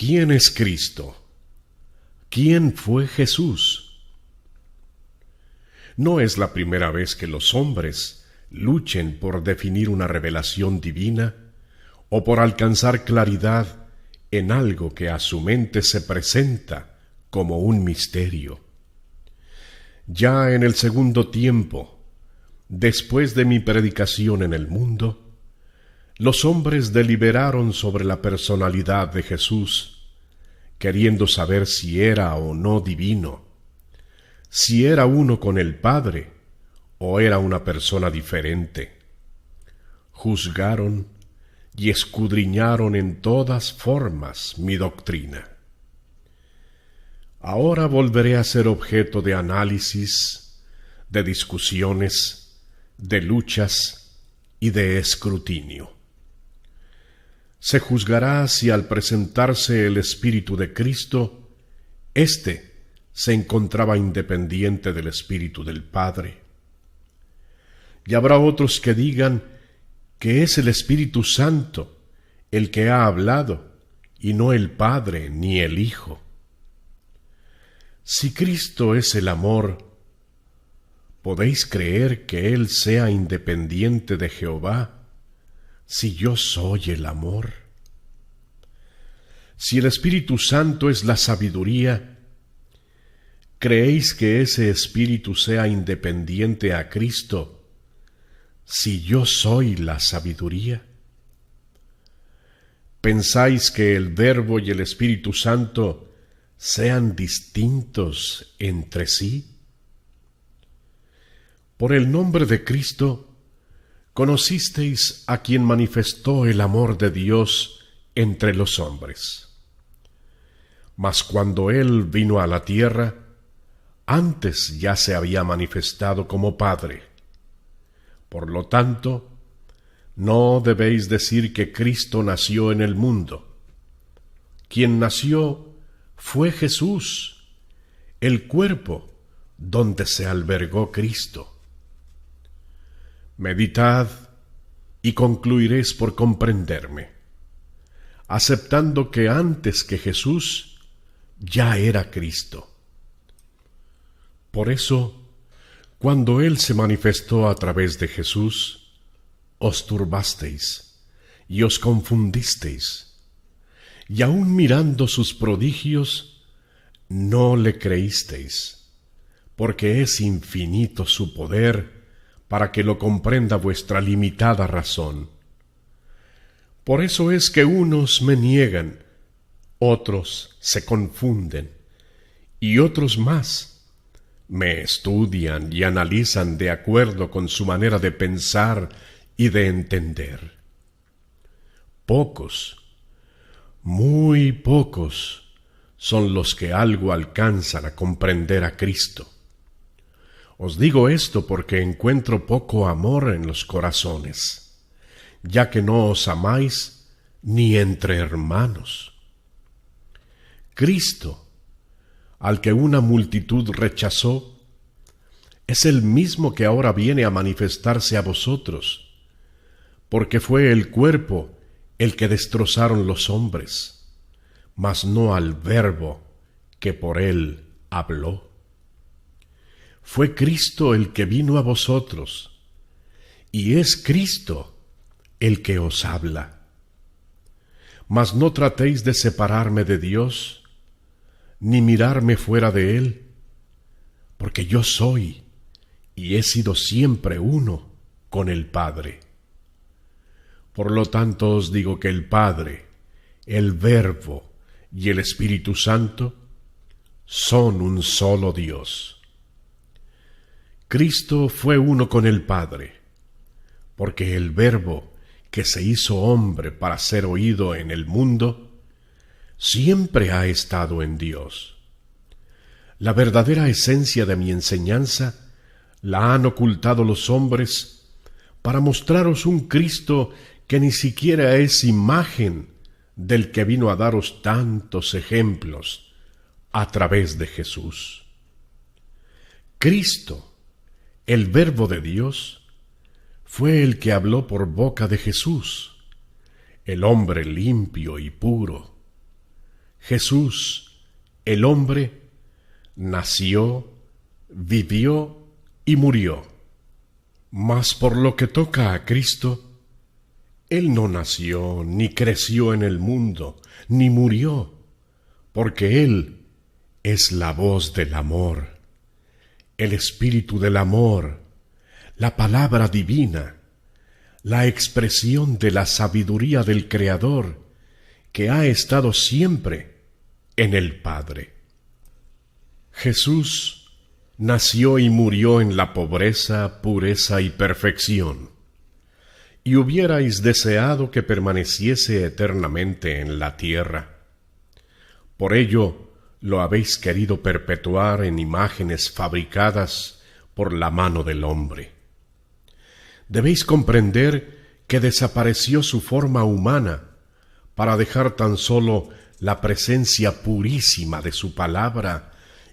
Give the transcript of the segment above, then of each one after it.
¿Quién es Cristo? ¿Quién fue Jesús? No es la primera vez que los hombres luchen por definir una revelación divina o por alcanzar claridad en algo que a su mente se presenta como un misterio. Ya en el segundo tiempo, después de mi predicación en el mundo, los hombres deliberaron sobre la personalidad de Jesús, queriendo saber si era o no divino, si era uno con el Padre o era una persona diferente. Juzgaron y escudriñaron en todas formas mi doctrina. Ahora volveré a ser objeto de análisis, de discusiones, de luchas y de escrutinio. Se juzgará si al presentarse el Espíritu de Cristo, éste se encontraba independiente del Espíritu del Padre. Y habrá otros que digan que es el Espíritu Santo el que ha hablado, y no el Padre ni el Hijo. Si Cristo es el amor, ¿podéis creer que Él sea independiente de Jehová, si yo soy el amor? Si el Espíritu Santo es la sabiduría, ¿creéis que ese Espíritu sea independiente a Cristo, si yo soy la sabiduría? ¿Pensáis que el Verbo y el Espíritu Santo sean distintos entre sí? Por el nombre de Cristo, conocisteis a quien manifestó el amor de Dios entre los hombres. Mas cuando Él vino a la tierra, antes ya se había manifestado como Padre. Por lo tanto, no debéis decir que Cristo nació en el mundo. Quien nació fue Jesús, el cuerpo donde se albergó Cristo. Meditad y concluiréis por comprenderme, aceptando que antes que Jesús ya era Cristo. Por eso, cuando Él se manifestó a través de Jesús, os turbasteis y os confundisteis, y aun mirando sus prodigios, no le creísteis, porque es infinito su poder para que lo comprenda vuestra limitada razón. Por eso es que unos me niegan, otros se confunden, y otros más me estudian y analizan de acuerdo con su manera de pensar y de entender. Pocos, muy pocos, son los que algo alcanzan a comprender a Cristo. Os digo esto porque encuentro poco amor en los corazones, ya que no os amáis ni entre hermanos. Cristo, al que una multitud rechazó, es el mismo que ahora viene a manifestarse a vosotros, porque fue el cuerpo el que destrozaron los hombres, mas no al Verbo que por él habló. Fue Cristo el que vino a vosotros, y es Cristo el que os habla. Mas no tratéis de separarme de Dios, ni mirarme fuera de Él, porque yo soy y he sido siempre uno con el Padre. Por lo tanto os digo que el Padre, el Verbo y el Espíritu Santo son un solo Dios. Cristo fue uno con el Padre, porque el Verbo que se hizo hombre para ser oído en el mundo, siempre ha estado en Dios. La verdadera esencia de mi enseñanza la han ocultado los hombres para mostraros un Cristo que ni siquiera es imagen del que vino a daros tantos ejemplos a través de Jesús. Cristo, el Verbo de Dios, fue el que habló por boca de Jesús, el hombre limpio y puro. Jesús, el hombre, nació, vivió y murió. Mas por lo que toca a Cristo, Él no nació ni creció en el mundo, ni murió, porque Él es la voz del amor, el espíritu del amor, la palabra divina, la expresión de la sabiduría del Creador, que ha estado siempre en el Padre. Jesús nació y murió en la pobreza, pureza y perfección, y hubierais deseado que permaneciese eternamente en la tierra. Por ello lo habéis querido perpetuar en imágenes fabricadas por la mano del hombre. Debéis comprender que desapareció su forma humana para dejar tan solo la presencia purísima de su palabra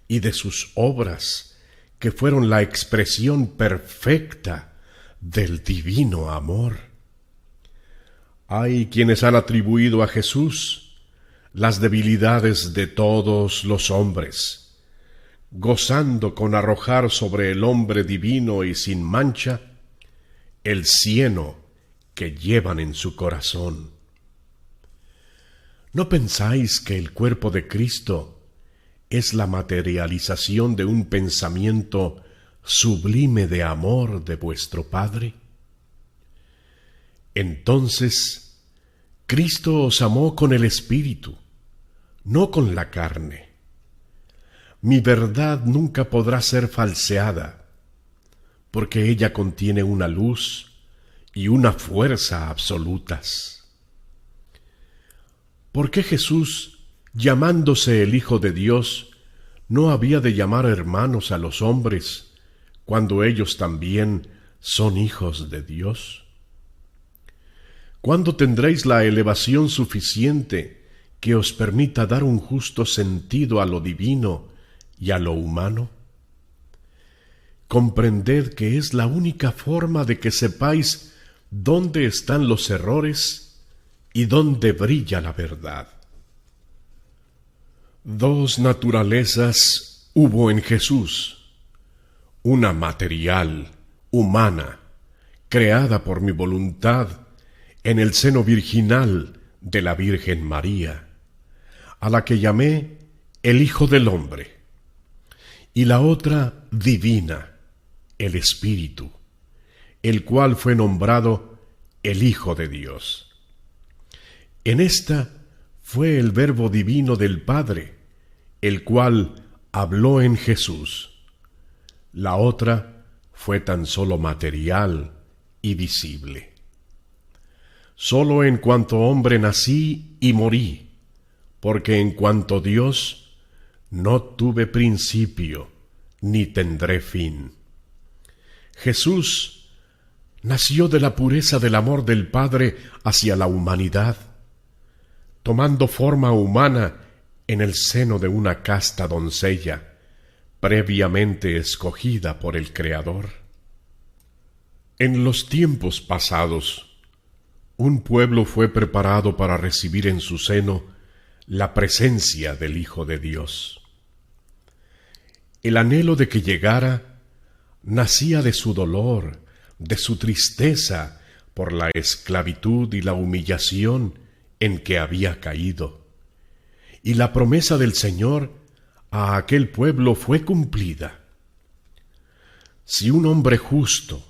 y de sus obras, que fueron la expresión perfecta del divino amor. Hay quienes han atribuido a Jesús las debilidades de todos los hombres, gozando con arrojar sobre el hombre divino y sin mancha el cieno que llevan en su corazón. ¿No pensáis que el cuerpo de Cristo es la materialización de un pensamiento sublime de amor de vuestro Padre? Entonces, Cristo os amó con el Espíritu, no con la carne. Mi verdad nunca podrá ser falseada, porque ella contiene una luz y una fuerza absolutas. ¿Por qué Jesús, llamándose el Hijo de Dios, no había de llamar hermanos a los hombres, cuando ellos también son hijos de Dios? ¿Cuándo tendréis la elevación suficiente que os permita dar un justo sentido a lo divino y a lo humano? Comprended que es la única forma de que sepáis dónde están los errores y dónde brilla la verdad. Dos naturalezas hubo en Jesús, una material, humana, creada por mi voluntad, en el seno virginal de la Virgen María, a la que llamé el Hijo del Hombre, y la otra divina, el Espíritu, el cual fue nombrado el Hijo de Dios. En esta fue el Verbo divino del Padre, el cual habló en Jesús. La otra fue tan solo material y visible. Solo en cuanto hombre nací y morí, porque en cuanto Dios no tuve principio ni tendré fin. Jesús nació de la pureza del amor del Padre hacia la humanidad, tomando forma humana en el seno de una casta doncella, previamente escogida por el Creador. En los tiempos pasados, un pueblo fue preparado para recibir en su seno la presencia del Hijo de Dios. El anhelo de que llegara nacía de su dolor, de su tristeza por la esclavitud y la humillación en que había caído. Y la promesa del Señor a aquel pueblo fue cumplida. Si un hombre justo,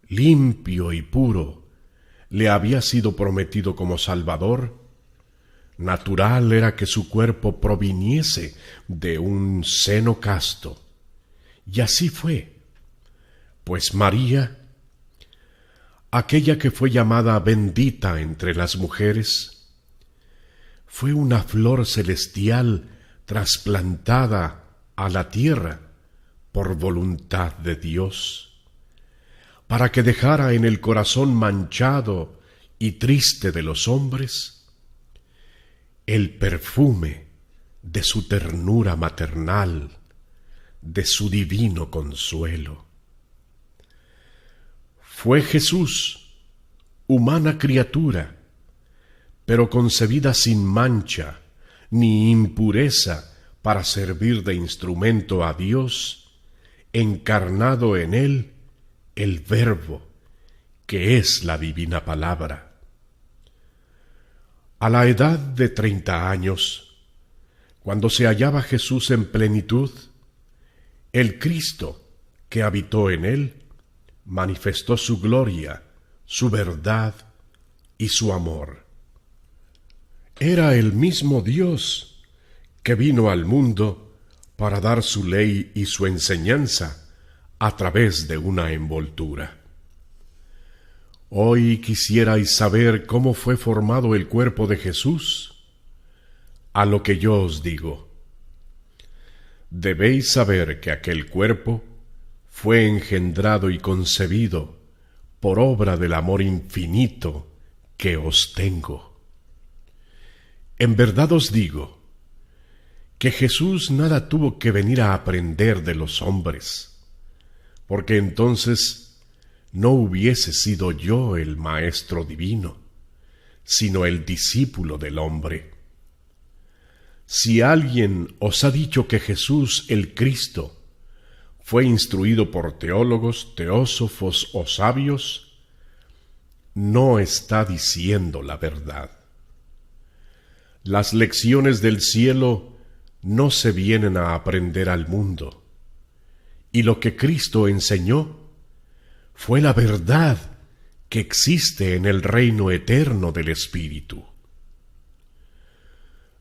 limpio y puro le había sido prometido como Salvador, natural era que su cuerpo proviniese de un seno casto. Y así fue, pues María, aquella que fue llamada bendita entre las mujeres, fue una flor celestial trasplantada a la tierra por voluntad de Dios, para que dejara en el corazón manchado y triste de los hombres el perfume de su ternura maternal, de su divino consuelo. Fue Jesús, humana criatura, pero concebida sin mancha, ni impureza para servir de instrumento a Dios, encarnado en él el Verbo, que es la divina palabra. A la edad de 30 años, cuando se hallaba Jesús en plenitud, el Cristo que habitó en él manifestó su gloria, su verdad y su amor. Era el mismo Dios que vino al mundo para dar su ley y su enseñanza a través de una envoltura. Hoy quisierais saber cómo fue formado el cuerpo de Jesús. A lo que yo os digo, debéis saber que aquel cuerpo fue engendrado y concebido por obra del amor infinito que os tengo. En verdad os digo que Jesús nada tuvo que venir a aprender de los hombres, porque entonces no hubiese sido yo el Maestro divino, sino el discípulo del hombre. Si alguien os ha dicho que Jesús el Cristo fue instruido por teólogos, teósofos o sabios, no está diciendo la verdad. Las lecciones del cielo no se vienen a aprender al mundo, y lo que Cristo enseñó fue la verdad que existe en el reino eterno del Espíritu.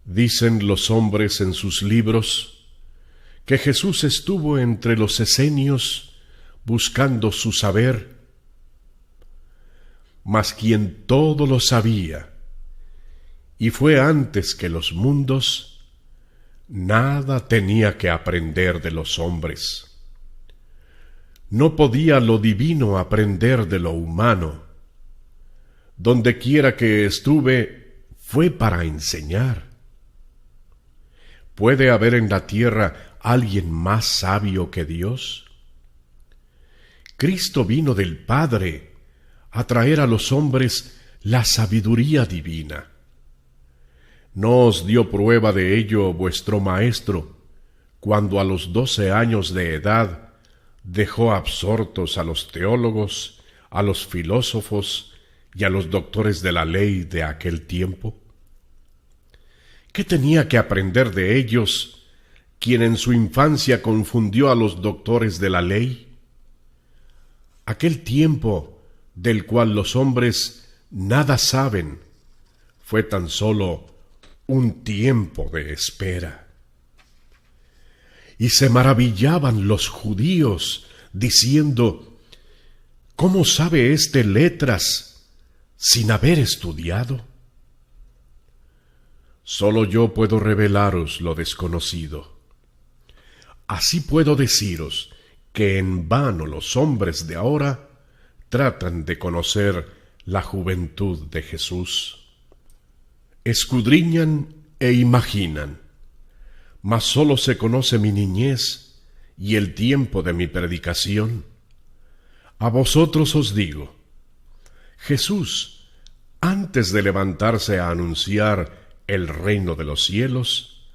Dicen los hombres en sus libros que Jesús estuvo entre los esenios buscando su saber, mas quien todo lo sabía y fue antes que los mundos, nada tenía que aprender de los hombres. No podía lo divino aprender de lo humano. Donde quiera que estuve, fue para enseñar. ¿Puede haber en la tierra alguien más sabio que Dios? Cristo vino del Padre a traer a los hombres la sabiduría divina. ¿No os dio prueba de ello vuestro Maestro, cuando a los 12 años de edad dejó absortos a los teólogos, a los filósofos y a los doctores de la ley de aquel tiempo? ¿Qué tenía que aprender de ellos, quien en su infancia confundió a los doctores de la ley? Aquel tiempo del cual los hombres nada saben fue tan solo un tiempo de espera. Y se maravillaban los judíos, diciendo: ¿cómo sabe éste letras sin haber estudiado? Solo yo puedo revelaros lo desconocido. Así puedo deciros que en vano los hombres de ahora tratan de conocer la juventud de Jesús. Escudriñan e imaginan, mas sólo se conoce mi niñez y el tiempo de mi predicación. A vosotros os digo, Jesús, antes de levantarse a anunciar el reino de los cielos,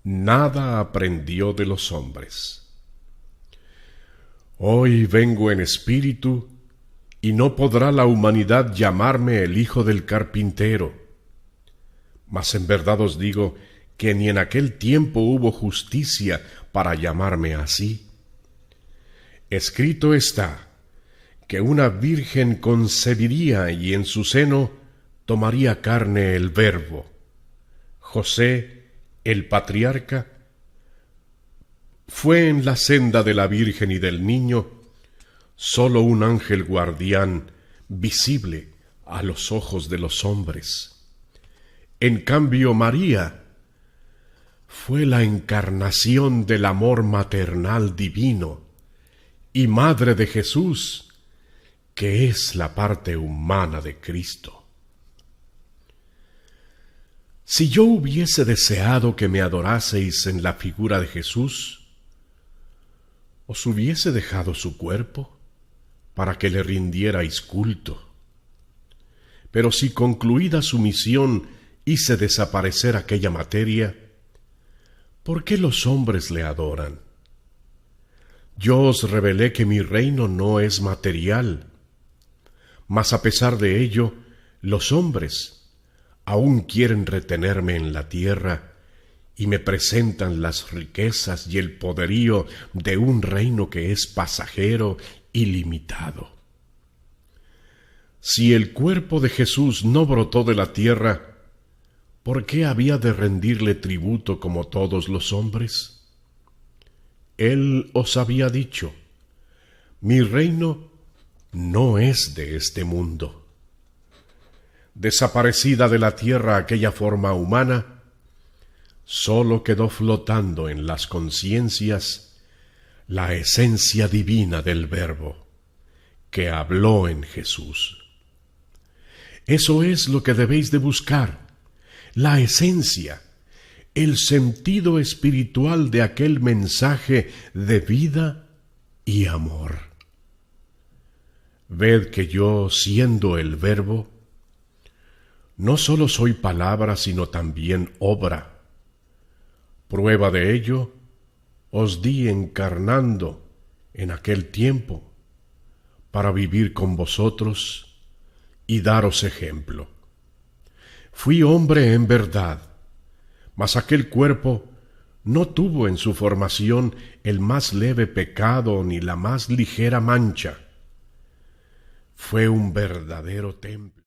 nada aprendió de los hombres. Hoy vengo en espíritu, y no podrá la humanidad llamarme el hijo del carpintero. Mas en verdad os digo que ni en aquel tiempo hubo justicia para llamarme así. Escrito está que una virgen concebiría y en su seno tomaría carne el Verbo. José, el patriarca, fue en la senda de la Virgen y del niño sólo un ángel guardián visible a los ojos de los hombres. En cambio, María fue la encarnación del amor maternal divino y madre de Jesús, que es la parte humana de Cristo. Si yo hubiese deseado que me adoraseis en la figura de Jesús, ¿os hubiese dejado su cuerpo para que le rindierais culto? Pero si concluida su misión hice desaparecer aquella materia, ¿por qué los hombres le adoran? Yo os revelé que mi reino no es material, mas a pesar de ello, los hombres aún quieren retenerme en la tierra y me presentan las riquezas y el poderío de un reino que es pasajero y limitado. Si el cuerpo de Jesús no brotó de la tierra, ¿por qué había de rendirle tributo como todos los hombres? Él os había dicho, mi reino no es de este mundo. Desaparecida de la tierra aquella forma humana, sólo quedó flotando en las conciencias la esencia divina del Verbo, que habló en Jesús. Eso es lo que debéis de buscar, la esencia, el sentido espiritual de aquel mensaje de vida y amor. Ved que yo, siendo el Verbo, no sólo soy palabra, sino también obra. Prueba de ello os di encarnando en aquel tiempo para vivir con vosotros y daros ejemplo. Fui hombre en verdad, mas aquel cuerpo no tuvo en su formación el más leve pecado ni la más ligera mancha. Fue un verdadero templo.